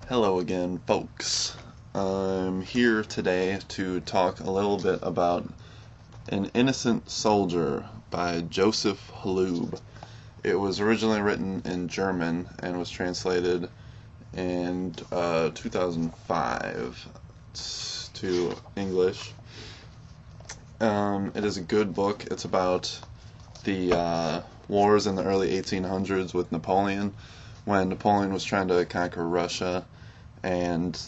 Hello again, folks. I'm here today to talk a little bit about An Innocent Soldier by Joseph Aloud. It was originally written in German and was translated in 2005 to English. It is a good book. It's about the wars in the early 1800s with Napoleon, when Napoleon was trying to conquer Russia, and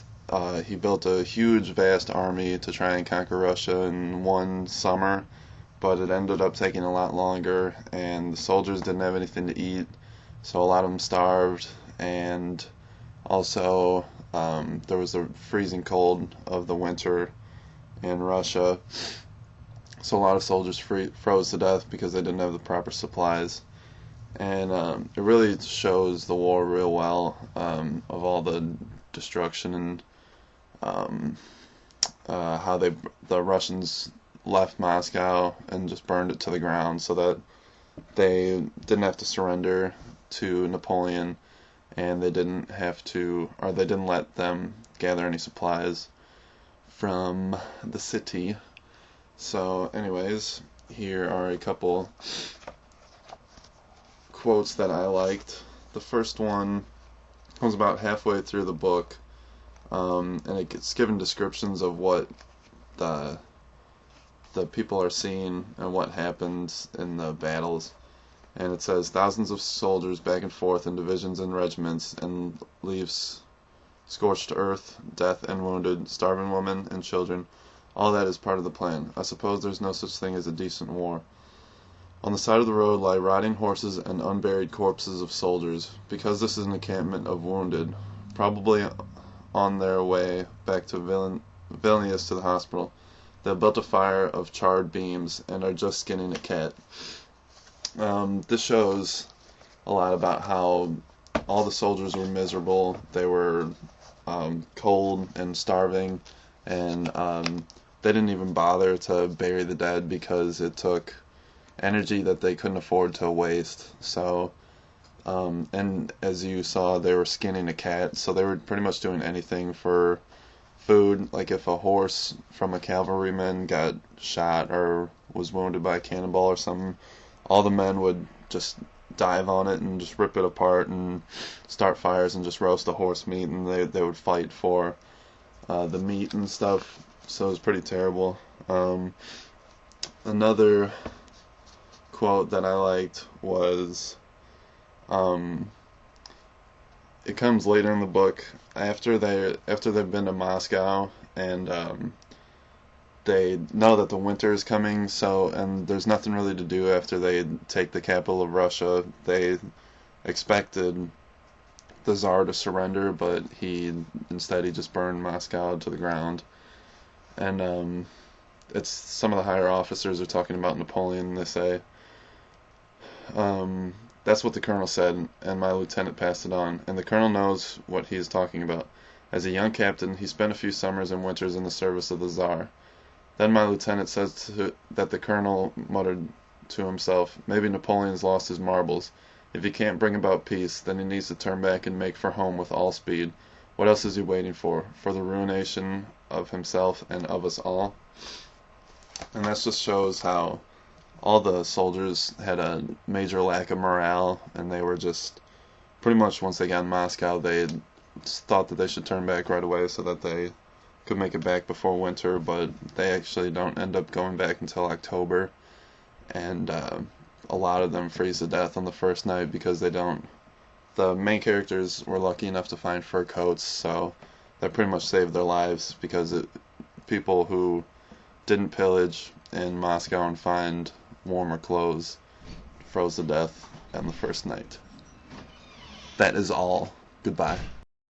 he built a huge, vast army to try and conquer Russia in one summer, but it ended up taking a lot longer, and the soldiers didn't have anything to eat, so a lot of them starved, and also there was the freezing cold of the winter in Russia, so a lot of soldiers froze to death because they didn't have the proper supplies. And it really shows the war real well, of all the destruction and how the Russians left Moscow and just burned it to the ground so that they didn't have to surrender to Napoleon, and they didn't have to, or they didn't let them gather any supplies from the city. So anyways, here are a couple quotes that I liked. The first one was about halfway through the book, and it's given descriptions of what the people are seeing and what happens in the battles. And it says, thousands of soldiers back and forth in divisions and regiments, and leaves scorched earth, death and wounded, starving women and children. All that is part of the plan. I suppose there's no such thing as a decent war. On the side of the road lie rotting horses and unburied corpses of soldiers, because this is an encampment of wounded, probably on their way back to Vilnius to the hospital. They have built a fire of charred beams and are just skinning a cat. This shows a lot about how all the soldiers were miserable. They were cold and starving, and they didn't even bother to bury the dead because it took energy that they couldn't afford to waste. So, and as you saw, they were skinning a cat, so they were pretty much doing anything for food. Like if a horse from a cavalryman got shot or was wounded by a cannonball or something, all the men would just dive on it and just rip it apart and start fires and just roast the horse meat, and they would fight for the meat and stuff. So it was pretty terrible. Another quote that I liked was, it comes later in the book after they've been to Moscow, and they know that the winter is coming, so, and there's nothing really to do after they take the capital of Russia. They expected the Tsar to surrender, but instead he just burned Moscow to the ground. And it's some of the higher officers are talking about Napoleon, and they say, that's what the colonel said, and my lieutenant passed it on, and the colonel knows what he is talking about. As a young captain, he spent a few summers and winters in the service of the Tsar. Then my lieutenant says that the colonel muttered to himself, maybe Napoleon's lost his marbles. If he can't bring about peace, then he needs to turn back and make for home with all speed. What else is he waiting for? For the ruination of himself and of us all? And that just shows how all the soldiers had a major lack of morale, and they were just, pretty much once they got in Moscow, they thought that they should turn back right away so that they could make it back before winter, but they actually don't end up going back until October, and a lot of them freeze to death on the first night because the main characters were lucky enough to find fur coats, so that pretty much saved their lives, because people who didn't pillage in Moscow and find warmer clothes froze to death on the first night. That is all. Goodbye.